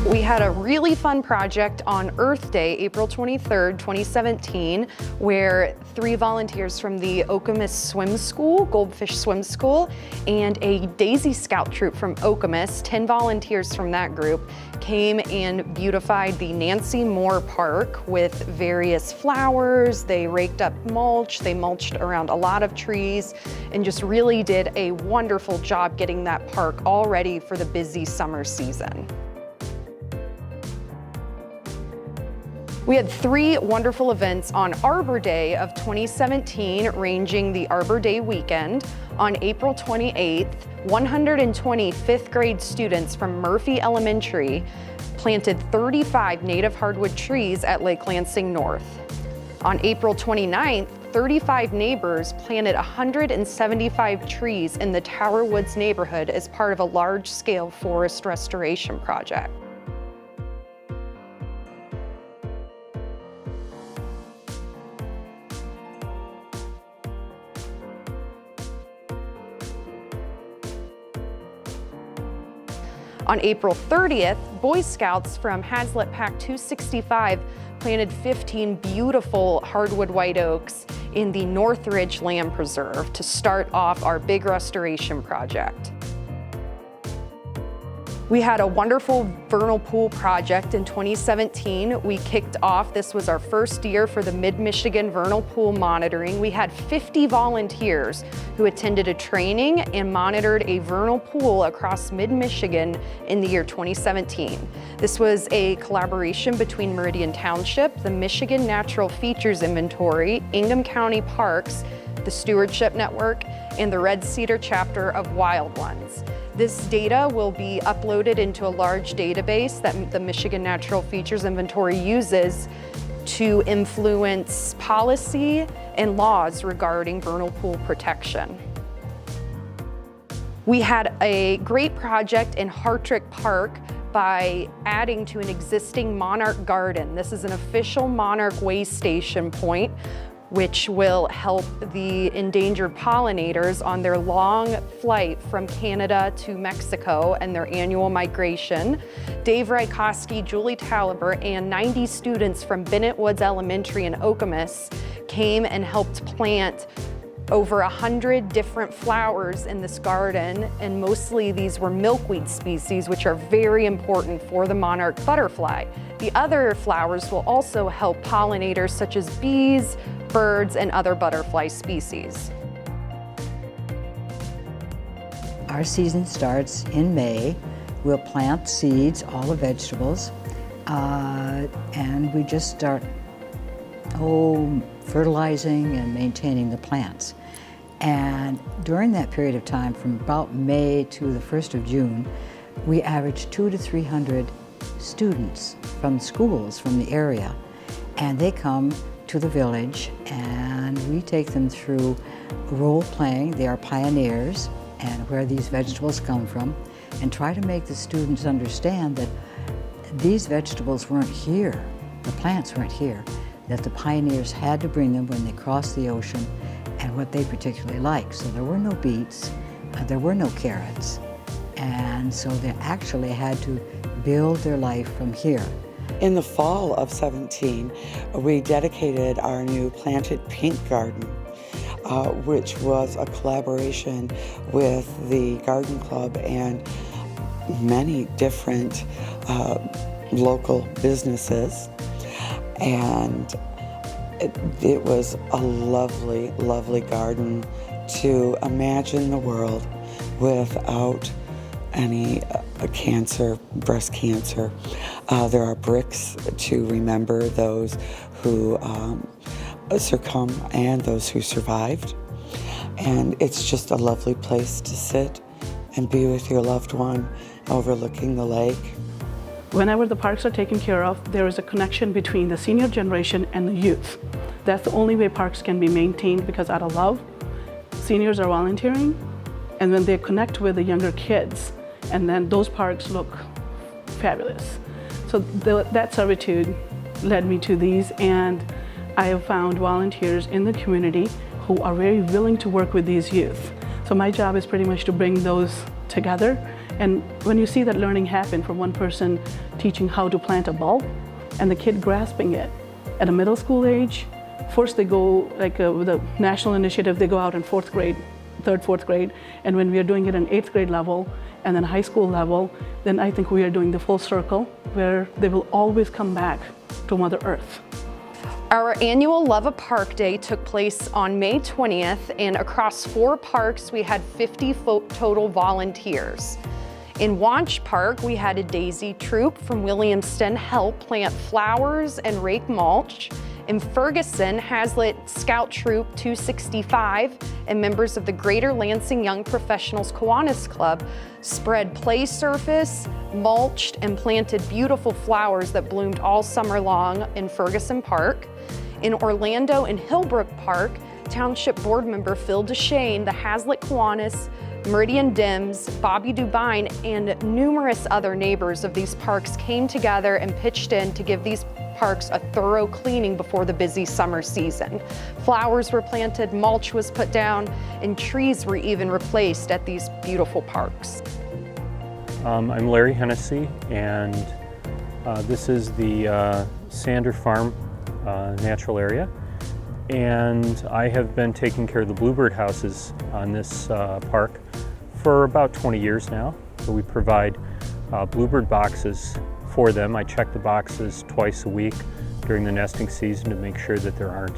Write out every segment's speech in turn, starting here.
We had a really fun project on Earth Day, April 23rd, 2017, where 3 volunteers from the Okemos Swim School, Goldfish Swim School, and a Daisy Scout troop from Okemos, 10 volunteers from that group, came and beautified the Nancy Moore Park with various flowers. They raked up mulch, they mulched around a lot of trees, and just really did a wonderful job getting that park all ready for the busy summer season. We had 3 wonderful events on Arbor Day of 2017, ranging the Arbor Day weekend. On April 28th, 120 5th grade students from Murphy Elementary planted 35 native hardwood trees at Lake Lansing North. On April 29th, 35 neighbors planted 175 trees in the Tower Woods neighborhood as part of a large-scale forest restoration project. On April 30th, Boy Scouts from Hazlet Pack 265 planted 15 beautiful hardwood white oaks in the Northridge Land Preserve to start off our big restoration project. We had a wonderful vernal pool project in 2017. We kicked off, this was our first year for the Mid-Michigan Vernal Pool Monitoring. We had 50 volunteers who attended a training and monitored a vernal pool across Mid-Michigan in the year 2017. This was a collaboration between Meridian Township, the Michigan Natural Features Inventory, Ingham County Parks, the Stewardship Network, and the Red Cedar chapter of Wild Ones. This data will be uploaded into a large database that the Michigan Natural Features Inventory uses to influence policy and laws regarding vernal pool protection. We had a great project in Hartrick Park by adding to an existing monarch garden. This is an official monarch way station point, which will help the endangered pollinators on their long flight from Canada to Mexico and their annual migration. Dave Rajkowski, Julie Taliber, and 90 students from Bennett Woods Elementary in Okemos came and helped plant over 100 different flowers in this garden, and mostly these were milkweed species, which are very important for the monarch butterfly. The other flowers will also help pollinators such as bees, birds, and other butterfly species. Our season starts in May. We'll plant seeds, all the vegetables, and we just start fertilizing and maintaining the plants. And during that period of time, from about May to the 1st of June, we average 200 to 300 students from schools from the area, and they come to the village and we take them through role playing. They are pioneers and where these vegetables come from, and try to make the students understand that these vegetables weren't here, the plants weren't here, that the pioneers had to bring them when they crossed the ocean and what they particularly like. So there were no beets, there were no carrots, and so they actually had to build their life from here. In the fall of 17, we dedicated our new Planted Pink Garden, which was a collaboration with the Garden Club and many different local businesses. And it was a lovely, lovely garden to imagine the world without any cancer, breast cancer. There are bricks to remember those who succumbed and those who survived. And it's just a lovely place to sit and be with your loved one overlooking the lake. Whenever the parks are taken care of, there is a connection between the senior generation and the youth. That's the only way parks can be maintained, because out of love, seniors are volunteering, and when they connect with the younger kids, and then those parks look fabulous. So that servitude led me to these, and I have found volunteers in the community who are very willing to work with these youth. So my job is pretty much to bring those together And when you see that learning happen from one person teaching how to plant a bulb and the kid grasping it at a middle school age, first they go, like with a national initiative, they go out in fourth grade, third, fourth grade, and when we are doing it in eighth grade level and then high school level, then I think we are doing the full circle where they will always come back to Mother Earth. Our annual Love a Park Day took place on May 20th, and across 4 parks we had 50 total volunteers. In Wanch Park, we had a daisy troop from Williamston help plant flowers and rake mulch. In Ferguson, Hazlitt Scout Troop 265 and members of the Greater Lansing Young Professionals Kiwanis Club spread play surface, mulched, and planted beautiful flowers that bloomed all summer long in Ferguson Park. In Orlando and Hillbrook Park, Township Board member Phil DeShane, the Hazlitt Kiwanis, Meridian Dims, Bobby Dubine, and numerous other neighbors of these parks came together and pitched in to give these parks a thorough cleaning before the busy summer season. Flowers were planted, mulch was put down, and trees were even replaced at these beautiful parks. I'm Larry Hennessy, and this is the Sander Farm natural area. And I have been taking care of the bluebird houses on this park for about 20 years now. So we provide bluebird boxes for them. I check the boxes twice a week during the nesting season to make sure that there aren't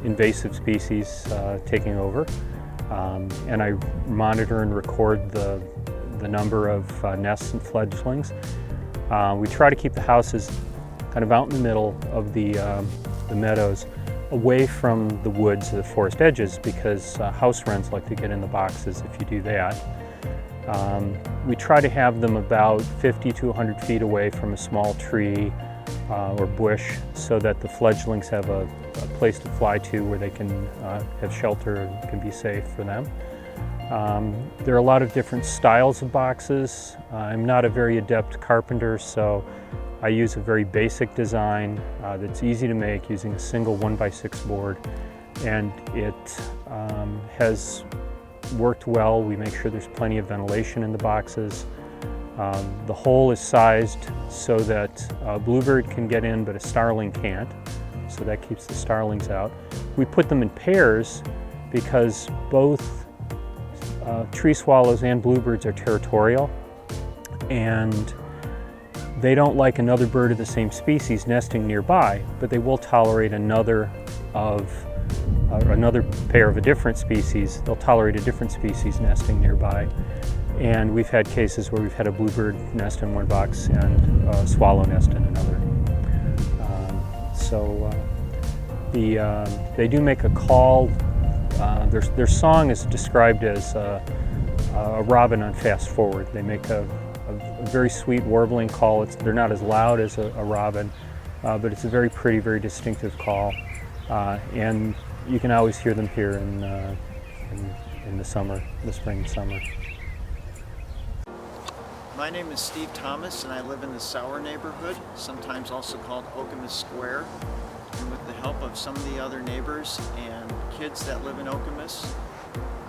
invasive species taking over. And I monitor and record the number of nests and fledglings. We try to keep the houses kind of out in the middle of the meadows, away from the woods, the forest edges, because house wrens like to get in the boxes if you do that. We try to have them about 50 to 100 feet away from a small tree or bush so that the fledglings have a place to fly to where they can have shelter and can be safe for them. There are a lot of different styles of boxes. I'm not a very adept carpenter, so I use a very basic design that's easy to make using a single 1x6 board, and it has worked well. We make sure there's plenty of ventilation in the boxes. The hole is sized so that a bluebird can get in but a starling can't, so that keeps the starlings out. We put them in pairs because both tree swallows and bluebirds are territorial, and they don't like another bird of the same species nesting nearby, but they will tolerate another pair of a different species. They'll tolerate a different species nesting nearby. And we've had cases where we've had a bluebird nest in one box and a swallow nest in another. They do make a call. Their song is described as a robin on fast forward. They make a very sweet warbling call. They're not as loud as a robin, but it's a very pretty, very distinctive call. And you can always hear them here in the summer, the spring and summer. My name is Steve Thomas, and I live in the Sauer neighborhood, sometimes also called Okemos Square. And with the help of some of the other neighbors and kids that live in Okemos,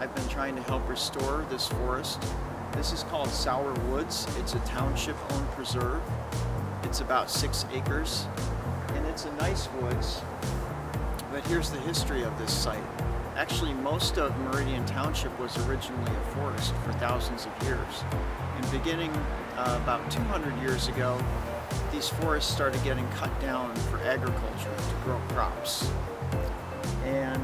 I've been trying to help restore this forest. This is called Sauer Woods. It's a township-owned preserve. It's about 6 acres, and it's a nice woods. But here's the history of this site. Actually, most of Meridian Township was originally a forest for thousands of years. And beginning about 200 years ago, these forests started getting cut down for agriculture to grow crops. And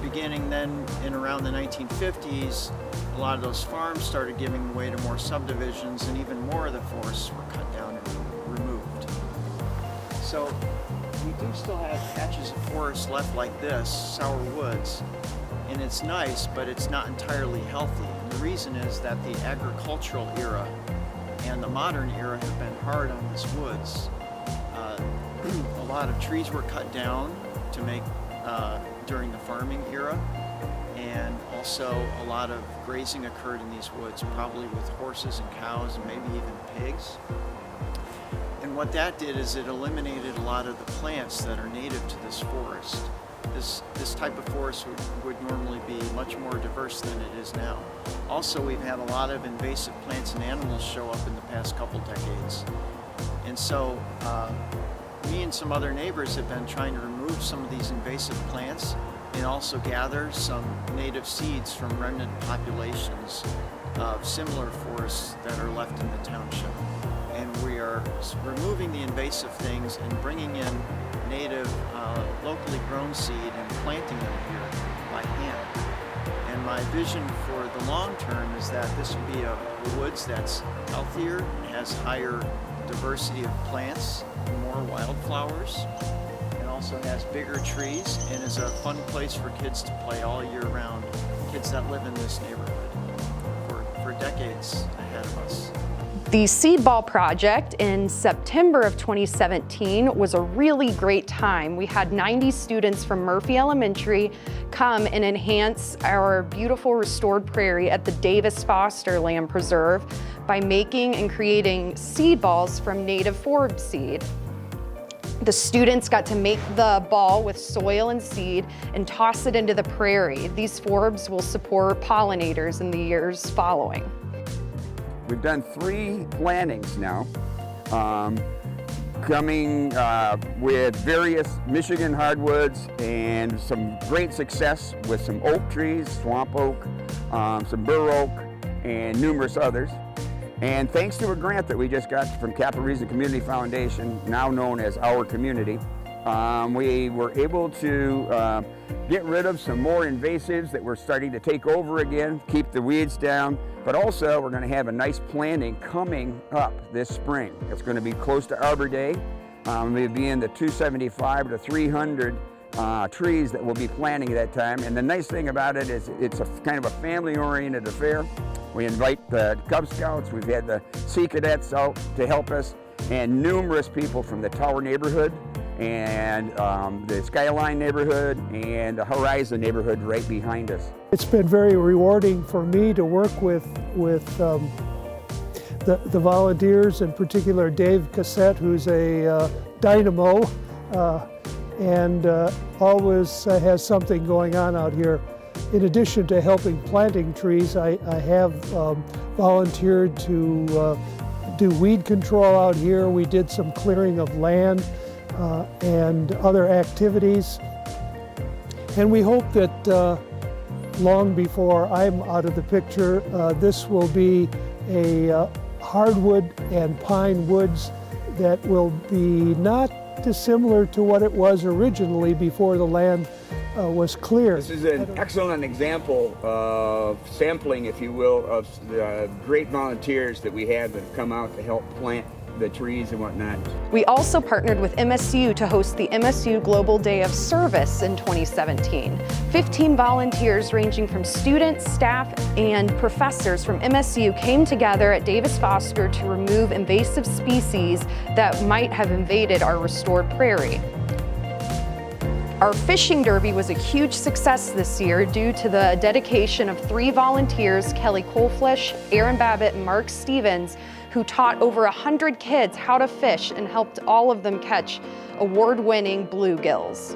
beginning then in around the 1950s, a lot of those farms started giving way to more subdivisions, and even more of the forests were cut down and removed. So we do still have patches of forest left like this, Sauer Woods, and it's nice, but it's not entirely healthy. And the reason is that the agricultural era and the modern era have been hard on this woods. A lot of trees were cut down to make during the farming era, and also a lot of grazing occurred in these woods, probably with horses and cows and maybe even pigs. And what that did is it eliminated a lot of the plants that are native to this forest. this type of forest would normally be much more diverse than it is now. Also, we've had a lot of invasive plants and animals show up in the past couple decades. And so me and some other neighbors have been trying to remove some of these invasive plants and also gather some native seeds from remnant populations of similar forests that are left in the township. And we are removing the invasive things and bringing in native, locally grown seed and planting them here by hand. And my vision for the long term is that this will be a woods that's healthier, has higher diversity of plants, more wildflowers, and also has bigger trees, and is a fun place for kids to play all year round, kids that live in this neighborhood for decades ahead of us. The Seed Ball project in September of 2017 was a really great time. We had 90 students from Murphy Elementary come and enhance our beautiful restored prairie at the Davis Foster Land Preserve by making and creating seed balls from native forb seed. The students got to make the ball with soil and seed and toss it into the prairie. These forbs will support pollinators in the years following. We've done 3 plantings now, coming with various Michigan hardwoods and some great success with some oak trees, swamp oak, some bur oak, and numerous others. And thanks to a grant that we just got from Capital Region Community Foundation, now known as Our Community, we were able to get rid of some more invasives that were starting to take over again, keep the weeds down, but also we're going to have a nice planting coming up this spring. It's going to be close to Arbor Day. We'll be in the 275 to 300 trees that we'll be planting at that time. And the nice thing about it is it's a kind of a family-oriented affair. We invite the Cub Scouts, we've had the Sea Cadets out to help us, and numerous people from the Tower neighborhood and the Skyline neighborhood and the Horizon neighborhood right behind us. It's been very rewarding for me to work with the volunteers, in particular Dave Cassette, who's a dynamo and always has something going on out here. In addition to helping planting trees, I have volunteered to do weed control out here. We did some clearing of land and other activities. And we hope that long before I'm out of the picture, this will be a hardwood and pine woods that will be not dissimilar to what it was originally before the land was clear. This is an excellent example of sampling, if you will, of the great volunteers that we have that have come out to help plant the trees and whatnot. We also partnered with MSU to host the MSU Global Day of Service in 2017. 15 volunteers ranging from students, staff, and professors from MSU came together at Davis Foster to remove invasive species that might have invaded our restored prairie. Our fishing derby was a huge success this year due to the dedication of 3 volunteers, Kelly Coleflesh, Aaron Babbitt, and Mark Stevens, who taught over 100 kids how to fish and helped all of them catch award-winning bluegills.